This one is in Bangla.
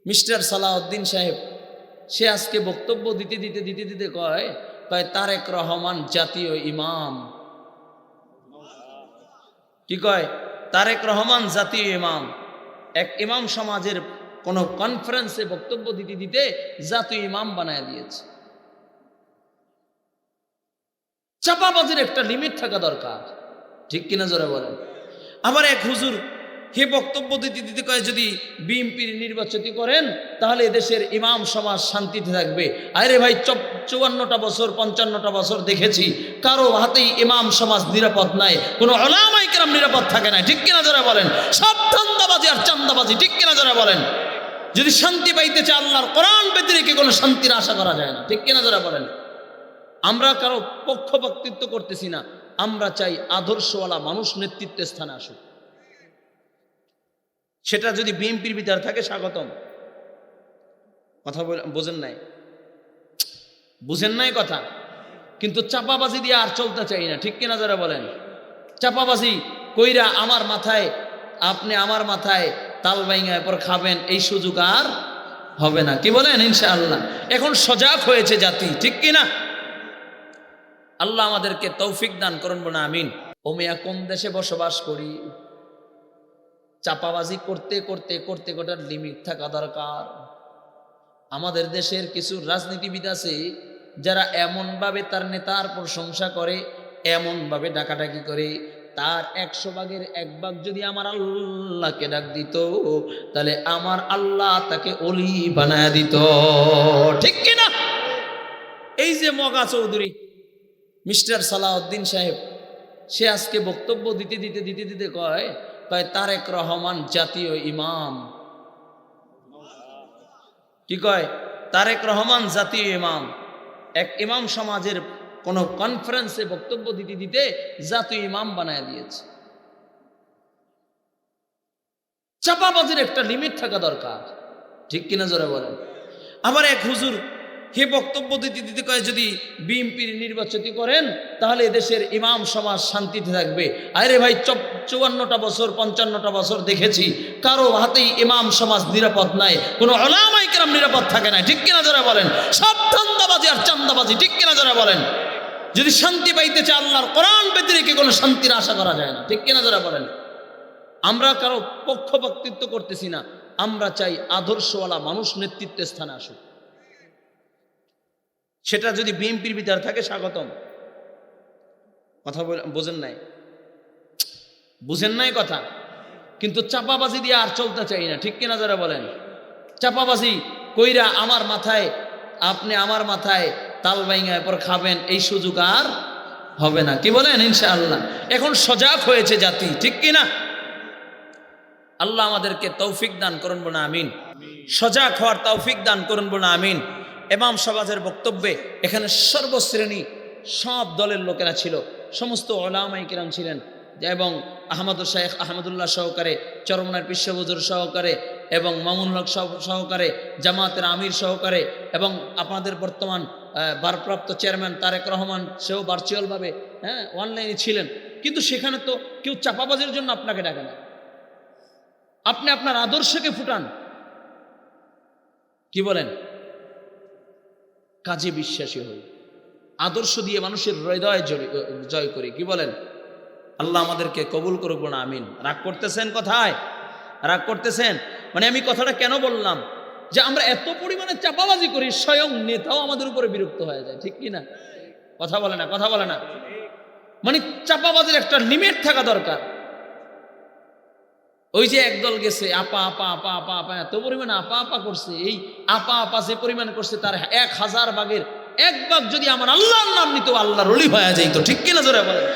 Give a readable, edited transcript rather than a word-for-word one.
মিস্টার সালাউদ্দিন সাহেব সে আজকে বক্তব্য দিতে দিতে কয় তারেক রহমান জাতীয় ইমাম। কি কয়? তারেক রহমান জাতীয় ইমাম। এক ইমাম সমাজের কোন কনফারেন্সে বক্তব্য দিতে জাতীয় ইমাম বানায় দিয়েছে। চাপাবাজির একটা লিমিট থাকা দরকার, ঠিক কিনা জোরে বলেন। আবার এক হুজুর হে বক্তব্য দিতে কয় যদি বিএনপির নির্বাচিত করেন তাহলে এদেশের ইমাম সমাজ শান্তিতে থাকবে। আরে ভাই 54টা বছর 55টা বছর দেখেছি কারো হাতেই ইমাম সমাজ নিরাপদ নাই, কোনো উলামায়ে কেরাম নিরাপদ থাকে না, ঠিক কিনা জোরে বলেন। সব ধান্দাবাজি আর চান্দাবাজি, ঠিক কিনা জোরে বলেন। যদি শান্তি পাইতে চায় আল্লাহর কোরআন ব্যতিরেকে কোনো শান্তির আশা করা যায় না, ঠিক কিনা জোরে বলেন। আমরা কারো পক্ষপাতিত্ব করতেছি না, আমরা চাই আদর্শওয়ালা মানুষ নেতৃত্বের স্থানে আসুক। সেটা যদি বিএনপির ভিতর থাকে স্বাগতম। কথা বুঝেন নাই কথা। কিন্তু চাপাবাজি দিয়ে আর চলতে চাই না, ঠিক কিনা যারা বলেন। চাপাবাজি কইরা আমার মাথায় আপনি আমার মাথায় তাল বাইঙ্গা পর খাবেন, এই সুযোগ আর হবে না। কি বলেন? ইনশাআল্লাহ এখন সজাগ হয়েছে জাতি, ঠিক কিনা। আল্লাহ আমাদেরকে তৌফিক দান করুন, বলে আমিন। ও মিয়া কোন দেশে বসবাস করি, চাপাবাজি করতে গোটার লিমিট থাকা দরকার। আমাদের দেশের কিছু রাজনীতিবিদ আছে যারা এমন ভাবে তার নেতার প্রশংসা করে, এমন ভাবে ডাকাডাকি করে, তার 100 ভাগের 1 ভাগ যদি আমার আল্লাহকে ডাক দিত তাহলে আমার আল্লাহ তাকে অলি বানায় দিত, ঠিক কিনা। এই যে মগা চৌধুরী মিস্টার সালাউদ্দিন সাহেব সে আজকে বক্তব্য দিতে কয় তারেক রহমান জাতীয় ইমাম। কি কয়? তারেক রহমান জাতীয় ইমাম। এক ইমাম সমাজের কোন কনফারেন্সে বক্তব্য দিতে জাতীয় ইমাম বানায় দিয়েছে। চাপাবাজির একটা লিমিট থাকা দরকার, ঠিক কিনা জোরে বলেন। আবার এক হুজুর হে বক্তব্য দিতে কয় যদি বিএনপির নির্বাচিত করেন তাহলে এদেশের ইমাম সমাজ শান্তিতে থাকবে। আরে ভাই 54টা বছর 55টা বছর দেখেছি কারো হাতেই ইমাম সমাজ নিরাপদ নাই, কোনো উলামায়ে কেরাম নিরাপদ থাকে না, ঠিক কিনা যারা বলেন। সব ধান্দাবাজি আর চান্দাবাজি, ঠিক কিনা যারা বলেন। যদি শান্তি পাইতে চায় আল্লাহর কোরআন ব্যতিরেকে কোনো শান্তির আশা করা যায় না, ঠিক কিনা যারা বলেন। আমরা কারো পক্ষপাতিত্ব করতেছি না, আমরা চাই আদর্শওয়ালা মানুষ নেতৃত্বের স্থানে আসুক। সেটা যদি বিএনপির ভিতর থাকে স্বাগতম। কথা বুঝেন নাই কথা। কিন্তু চাপাবাজি দিয়ে আর চলতে চাই না, ঠিক কিনা যারা বলেন। চাপাবাজি কইরা আমার মাথায় আপনি আমার মাথায় তাল বাইঙ্গা পর খাবেন, এই সুযোগ আর হবে না। কি বলেন? ইনশাআল্লাহ এখন সজাগ হয়েছে জাতি, ঠিক কিনা। আল্লাহ আমাদেরকে তৌফিক দান করুন, বলে আমিন। সজাগ হওয়ার তৌফিক দান করুন, বলে আমিন। ইমাম সমাজের বক্তব্যে এখানে সর্বশ্রেণী সব দলের লোকেরা ছিল, সমস্ত উলামায়ে কেরাম ছিলেন, এবং শেখ আহমদুল্লাহ সহকারে, চরমনার পিসা হুজুর সহকারে, এবং মামুন হক সহকারে, জামাতের আমির সহকারে, এবং আপনাদের বর্তমান ভারপ্রাপ্ত চেয়ারম্যান তারেক রহমান, সেও ভার্চুয়ালভাবে অনলাইনে ছিলেন। কিন্তু সেখানে তো কেউ চাপাবাজির জন্য আপনাকে ডাকে না, আপনি আপনার আদর্শকে ফুটান। কি বলেন? কাজে বিশ্বাসী হই, আদর্শ দিয়ে মানুষের হৃদয় জয় করি। কি বলেন? আল্লাহ আমাদেরকে কবুল করুক, না আমিন। রাগ করতেছেন? কথায় রাগ করতেছেন? মানে আমি কথাটা কেন বললাম যে আমরা এত পরিমাণে চাপাবাজি করি, স্বয়ং নেতাও আমাদের উপরে বিরক্ত হয়ে যায়, ঠিক কিনা। কথা বলে না। মানে চাপাবাজির একটা লিমিট থাকা দরকার। ওই যে একদল গেছে আপা এত পরিমাণে আপা করছে, এই আপা যে পরিমাণ করছে তার 1000 ভাগের 1 ভাগ যদি আমার আল্লাহর নাম নিত আল্লাহর ওলি হয়ে যাইতো, ঠিক কিনা জোরে বলেন।